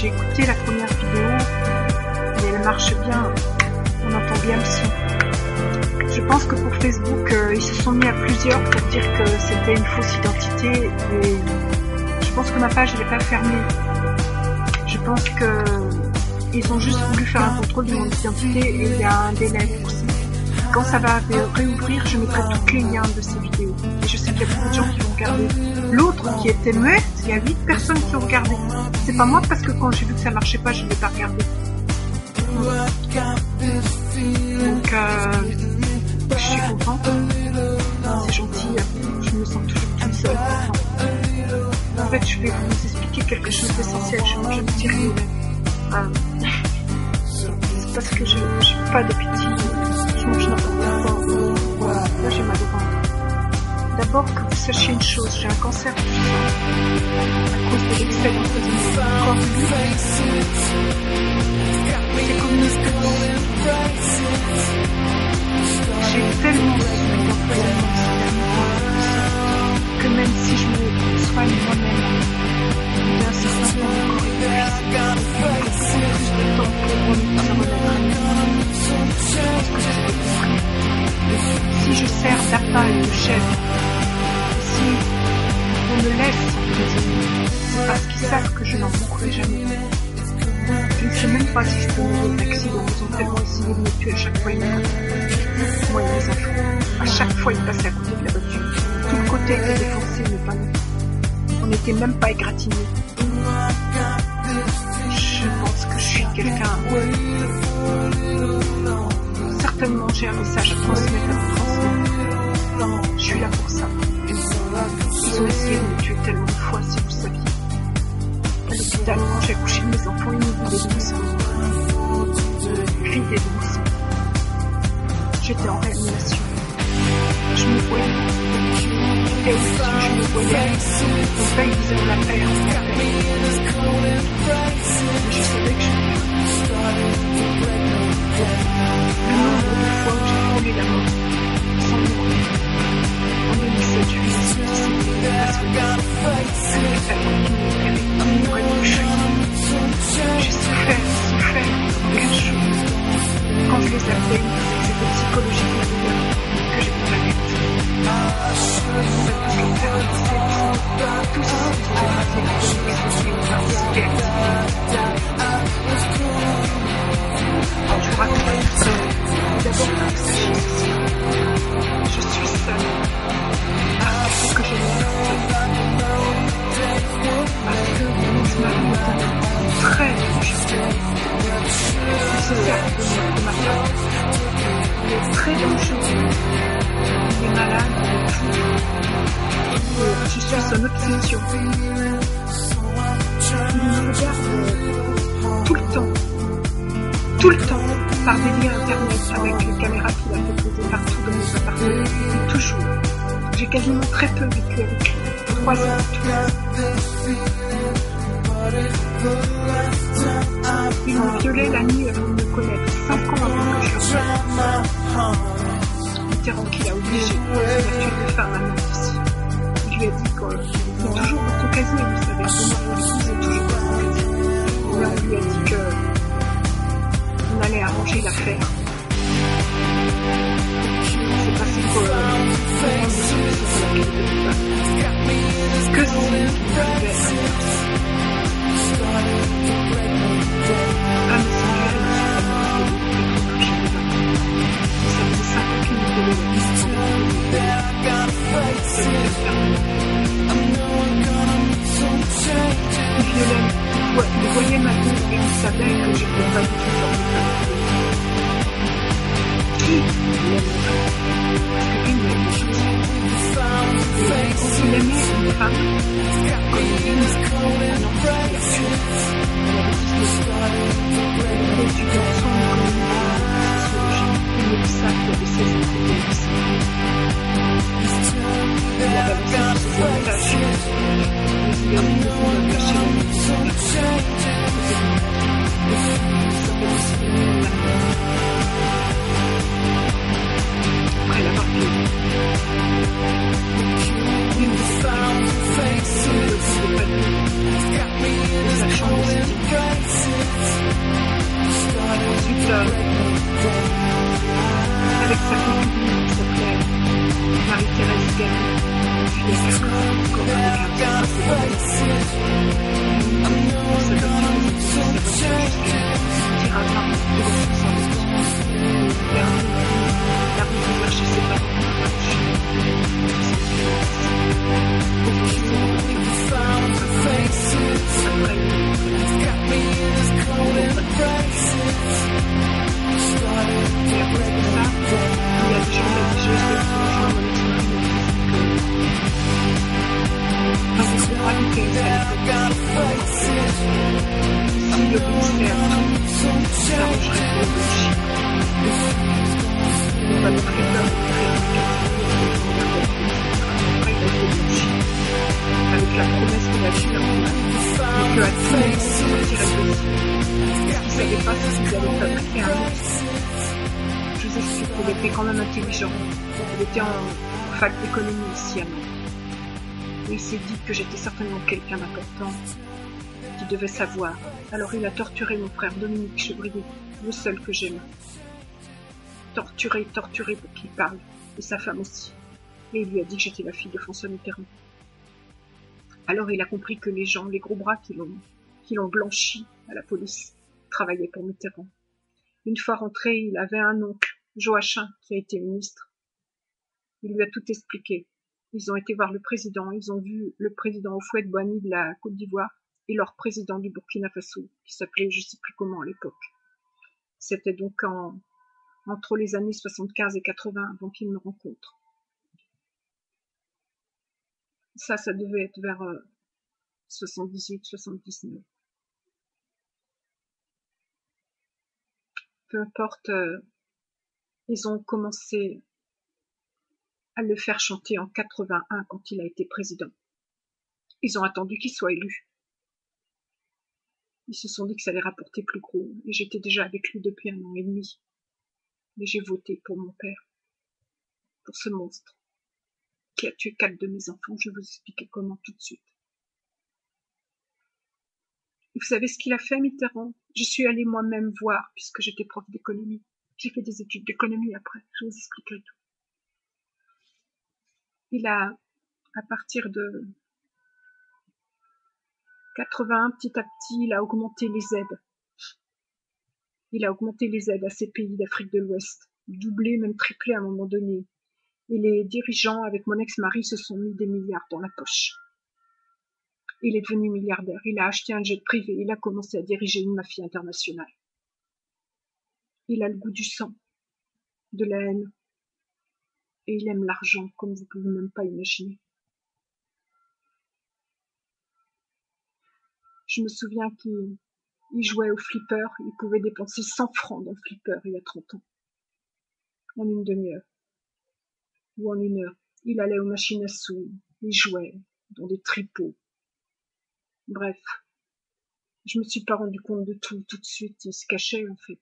j'ai écouté la première vidéo et elle marche bien, on entend bien le son. Je pense que pour Facebook, ils se sont mis à plusieurs pour dire que c'était une fausse identité et je pense que ma page elle n'est pas fermée. Je pense que ils ont juste voulu faire un contrôle de mon identité et il y a un délai pour ça. Quand ça va réouvrir, je mettrai tous les liens de ces vidéos. Et je sais qu'il y a beaucoup de gens qui vont regarder. L'autre qui était muette, il y a 8 personnes qui ont regardé. C'est pas moi parce que quand j'ai vu que ça marchait pas, je ne l'ai pas regardé. Donc, je suis contente. C'est gentil. Je me sens toujours toute seule. En fait, je vais vous expliquer quelque chose d'essentiel. Je me dis rien. C'est parce que je n'ai pas d'appétit. Je mange n'importe quoi. Voilà, là j'ai mal au ventre. D'abord que vous sachiez une chose, j'ai un cancer du sang à cause de l'excès d'empoisonnement du corps. C'est comme une espèce. J'ai tellement d'empoisonnement que même si je me soigne moi-même, il y a un certain temps encore épuisé. Plus de temps pour remettre ça si je sers d'appât et de chèvre, si on me laisse c'est parce qu'ils savent que je n'en mourrai jamais. Je ne sais même pas si je peux mourir d'accident. Ils ont tellement essayé de me tuer à chaque fois. Moi et mes enfants. À chaque fois, ils passaient à côté de la voiture. Tout le côté était défoncé, mais pas nous. On n'était même pas égratignés. Je pense que je suis quelqu'un. Certainement, j'ai un message à transmettre. Je suis là pour ça. Ils ont essayé de me tuer tellement de fois, si vous saviez. À l'hôpital, quand j'ai accouché de mes enfants, ils me voulaient de sang. Vidés de sang. J'étais en réanimation. Je me voyais. J'étais au-dessus, je me voyais. Mon père, il disait on la perd. Mais je savais que je l'avais. Le nombre de fois où j'ai frôlé la mort, sans mourir. En 2007, je suis décédée parce que avec la continuité, avec l'amour et le chien. J'ai souffert pendant 15 jours. Quand je les appelais, c'était psychologique la douleur que j'ai pas faite. Tous je vous raconte tout ça. D'abord, je suis seule. Parce que je m'aime. Parce que mon ex-mari est très dangereux. C'est ça de ma femme. Il est très dangereux. Il est malade, il est fou. Je suis son obsession. Il me regarde tout le temps, par des liens internet avec les caméras qu'il a fait poser partout dans nos appartements. Toujours. J'ai quasiment très peu vécu avec lui. 3 ans. Il m'a violé la nuit avant de me connaître, 5 ans avant que je le voie. Mitterrand qui l'a obligé, il a tué 2 femmes à Memphis. Il lui a dit qu'il est toujours dans son casier, vous savez, il est toujours dans son casier. Et là, on lui a dit qu'on allait arranger l'affaire. C'est passé pour que si il pouvait il voyait ma vie et il savait que j'étais pas du tout dans le cas. Qui l'aimait? Parce que lui, il aimait des choses. Quand il aimait une femme, comme il aimait un enfant, il a tué. Il avait tous les étudiants ensemble comme une sociologie. Il me dit ça, il avait 16 ans, il me dit ça. Il a balancé tous ses avantages. Il a mis le fond de cacher la vie. Après l'avoir vu, il me dit ça. Il ne voulait pas de sa chambre, obéissait à tout, on s'arrangerait pour le blanchir. Il nous avait très peur de créer une catastrophe, après il a été blanchi, avec la promesse de la vie normale, mais qu'à tout moment, on sortirait de dossier. Parce qu'il savait pas s'ils allaient fabriquer un monstre. Je vous explique, il était quand même intelligent. Il était en fac d'économie ici à Nantes. Et il s'est dit que j'étais certainement quelqu'un d'important, qui devait savoir. Alors il a torturé mon frère Dominique Chebrier, le seul que j'aime. Torturé pour qu'il parle, et sa femme aussi. Et il lui a dit que j'étais la fille de François Mitterrand. Alors il a compris que les gens, les gros bras qui l'ont blanchi à la police, travaillaient pour Mitterrand. Une fois rentré, il avait un oncle, Joachim, qui a été ministre. Il lui a tout expliqué. Ils ont été voir le président, ils ont vu le président Houphouët-Boigny de la Côte d'Ivoire et leur président du Burkina Faso, qui s'appelait je sais plus comment à l'époque. C'était donc entre les années 75 et 80 avant qu'ils me rencontrent. Ça devait être vers 78, 79. Peu importe, ils ont commencé à le faire chanter en 81 quand il a été président. Ils ont attendu qu'il soit élu. Ils se sont dit que ça allait rapporter plus gros. Et j'étais déjà avec lui depuis 1 an et demi. Mais j'ai voté pour mon père. Pour ce monstre. Qui a tué 4 de mes enfants. Je vais vous expliquer comment tout de suite. Et vous savez ce qu'il a fait, Mitterrand? Je suis allée moi-même voir, puisque j'étais prof d'économie. J'ai fait des études d'économie après. Je vous expliquerai tout. Il a, à partir de 81, petit à petit, il a augmenté les aides. Il a augmenté les aides à ces pays d'Afrique de l'Ouest, doublé, même triplé à un moment donné. Et les dirigeants, avec mon ex-mari, se sont mis des milliards dans la poche. Il est devenu milliardaire, il a acheté un jet privé, il a commencé à diriger une mafia internationale. Il a le goût du sang, de la haine, et il aime l'argent, comme vous ne pouvez même pas imaginer. Je me souviens qu'il jouait au flipper, il pouvait dépenser 100 francs dans le flipper il y a 30 ans, en une demi-heure, ou en 1 heure. Il allait aux machines à sous, il jouait dans des tripots. Bref, je me suis pas rendu compte de tout de suite, il se cachait en fait.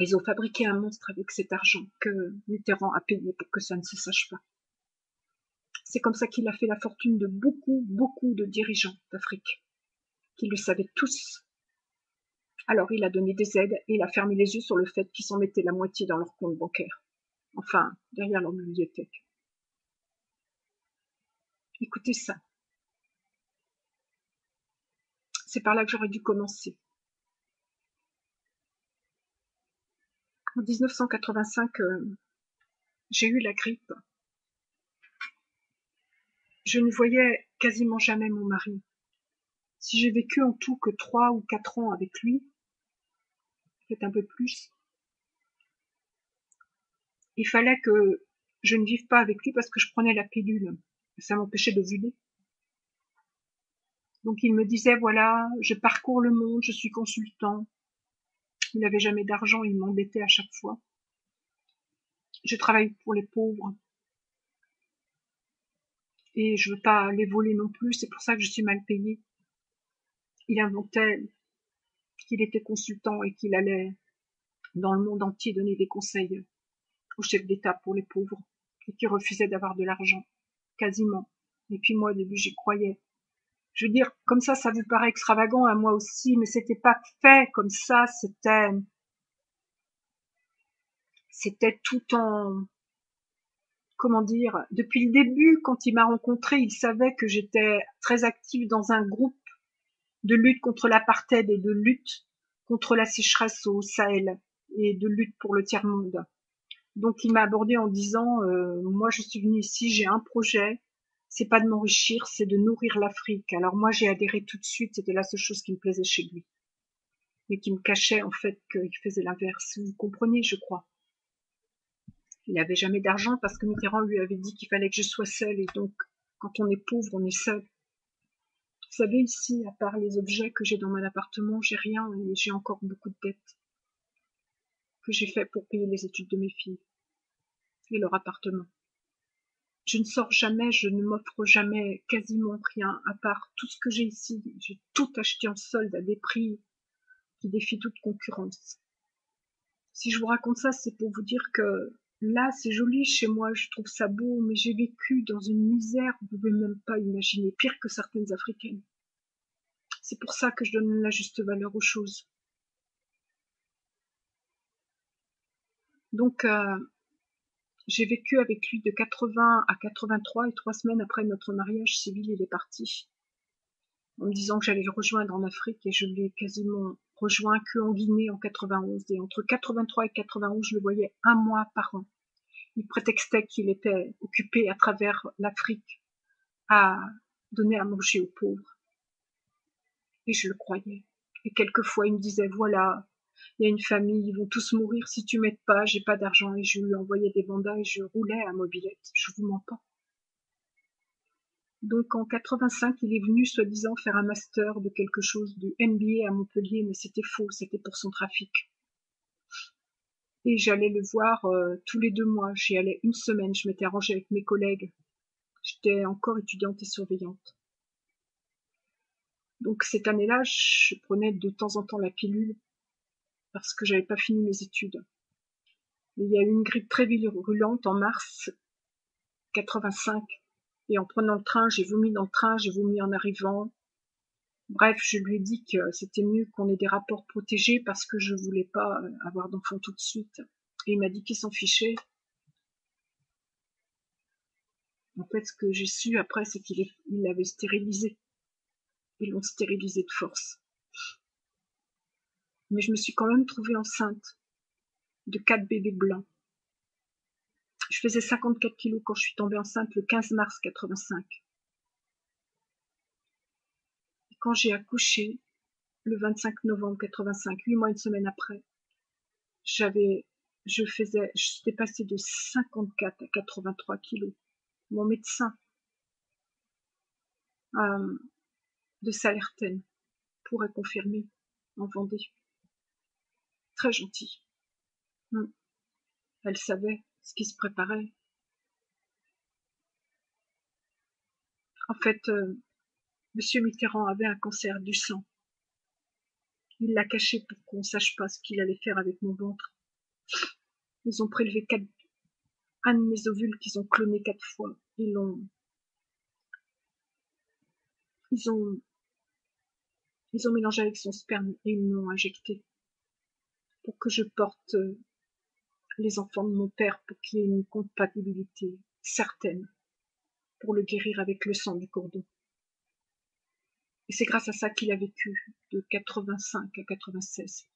Ils ont fabriqué un monstre avec cet argent que Mitterrand a payé pour que ça ne se sache pas. C'est comme ça qu'il a fait la fortune de beaucoup de dirigeants d'Afrique, qui le savaient tous. Alors il a donné des aides et il a fermé les yeux sur le fait qu'ils s'en mettaient la moitié dans leur compte bancaire. Enfin, derrière leur bibliothèque. Écoutez ça. C'est par là que j'aurais dû commencer. En 1985, j'ai eu la grippe. Je ne voyais quasiment jamais mon mari. Si j'ai vécu en tout que 3 ou 4 ans avec lui, peut-être un peu plus, il fallait que je ne vive pas avec lui parce que je prenais la pilule. Ça m'empêchait de voler. Donc il me disait, voilà, je parcours le monde, je suis consultant. Il n'avait jamais d'argent, il m'embêtait à chaque fois. Je travaille pour les pauvres. Et je veux pas les voler non plus, c'est pour ça que je suis mal payée. Il inventait qu'il était consultant et qu'il allait dans le monde entier donner des conseils aux chefs d'État pour les pauvres et qui refusait d'avoir de l'argent, quasiment. Et puis moi, au début, j'y croyais. Je veux dire, comme ça vous paraît extravagant à moi aussi, mais c'était pas fait comme ça, c'était tout en, comment dire, depuis le début, quand il m'a rencontré, il savait que j'étais très active dans un groupe de lutte contre l'apartheid et de lutte contre la sécheresse au Sahel et de lutte pour le tiers-monde. Donc il m'a abordé en disant, moi je suis venue ici, j'ai un projet, c'est pas de m'enrichir, c'est de nourrir l'Afrique. Alors moi j'ai adhéré tout de suite, c'était la seule chose qui me plaisait chez lui. Mais qui me cachait en fait qu'il faisait l'inverse. Vous comprenez, je crois. Il n'avait jamais d'argent parce que Mitterrand lui avait dit qu'il fallait que je sois seule et donc quand on est pauvre, on est seul. Vous savez, ici, à part les objets que j'ai dans mon appartement, j'ai rien et j'ai encore beaucoup de dettes que j'ai fait pour payer les études de mes filles et leur appartement. Je ne sors jamais, je ne m'offre jamais quasiment rien, à part tout ce que j'ai ici. J'ai tout acheté en solde à des prix qui défient toute concurrence. Si je vous raconte ça, c'est pour vous dire que là, c'est joli chez moi, je trouve ça beau, mais j'ai vécu dans une misère, vous ne pouvez même pas imaginer, pire que certaines Africaines. C'est pour ça que je donne la juste valeur aux choses. Donc, j'ai vécu avec lui de 80 à 83 et 3 semaines après notre mariage civil, il est parti. En me disant que j'allais le rejoindre en Afrique et je l'ai quasiment rejoint qu'en Guinée en 91. Et entre 83 et 91, je le voyais un mois par an. Il prétextait qu'il était occupé à travers l'Afrique à donner à manger aux pauvres. Et je le croyais. Et quelquefois, il me disait, voilà, il y a une famille, ils vont tous mourir si tu m'aides pas, j'ai pas d'argent. Et je lui envoyais des mandats et je roulais à mobilette. Je vous mens pas. Donc en 85, il est venu soi-disant faire un master de quelque chose, du MBA à Montpellier, mais c'était faux, c'était pour son trafic. Et j'allais le voir tous les 2 mois, j'y allais une semaine, je m'étais arrangée avec mes collègues. J'étais encore étudiante et surveillante. Donc cette année-là, je prenais de temps en temps la pilule parce que j'avais pas fini mes études. Et il y a eu une grippe très virulente en mars 85. Et en prenant le train, j'ai vomi dans le train, j'ai vomi en arrivant. Bref, je lui ai dit que c'était mieux qu'on ait des rapports protégés parce que je voulais pas avoir d'enfant tout de suite. Et il m'a dit qu'il s'en fichait. En fait, ce que j'ai su après, c'est qu'il l'avait stérilisé. Ils l'ont stérilisé de force. Mais je me suis quand même trouvée enceinte de 4 bébés blancs. Je faisais 54 kilos quand je suis tombée enceinte le 15 mars 85. Et quand j'ai accouché, le 25 novembre 85, 8 mois, une semaine après, j'étais passée de 54 à 83 kilos. Mon médecin de Salertaine pourrait confirmer en Vendée. Très gentil. Elle savait ce qui se préparait. En fait, Monsieur Mitterrand avait un cancer du sang. Il l'a caché pour qu'on ne sache pas ce qu'il allait faire avec mon ventre. Ils ont prélevé un de mes ovules qu'ils ont cloné 4 fois. Ils ont mélangé avec son sperme et ils m'ont injecté pour que je porte les enfants de mon père pour qu'il y ait une compatibilité certaine pour le guérir avec le sang du cordon. Et c'est grâce à ça qu'il a vécu de 85 à 96.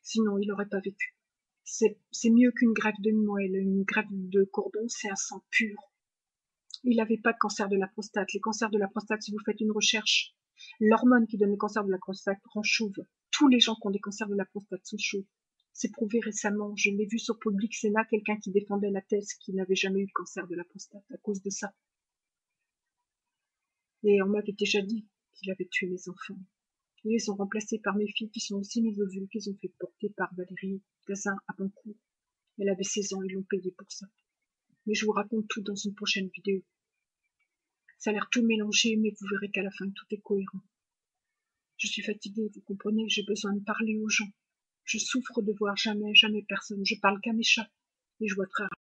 Sinon, il n'aurait pas vécu. C'est mieux qu'une greffe de moelle. Une greffe de cordon, c'est un sang pur. Il n'avait pas de cancer de la prostate. Les cancers de la prostate, si vous faites une recherche, l'hormone qui donne le cancer de la prostate rend chauve. Tous les gens qui ont des cancers de la prostate sont chauves. C'est prouvé récemment. Je l'ai vu sur Public Sénat, quelqu'un qui défendait la thèse qu'il n'avait jamais eu de cancer de la prostate à cause de ça. Et on m'avait déjà dit qu'il avait tué mes enfants. Et ils sont remplacés par mes filles qui sont aussi mes ovules qu'ils ont fait porter par Valérie Gazin à Bancourt. Elle avait 16 ans, ils l'ont payé pour ça. Mais je vous raconte tout dans une prochaine vidéo. Ça a l'air tout mélangé, mais vous verrez qu'à la fin tout est cohérent. Je suis fatiguée, vous comprenez, j'ai besoin de parler aux gens. Je souffre de voir jamais personne. Je parle qu'à mes chats et je vois très rarement.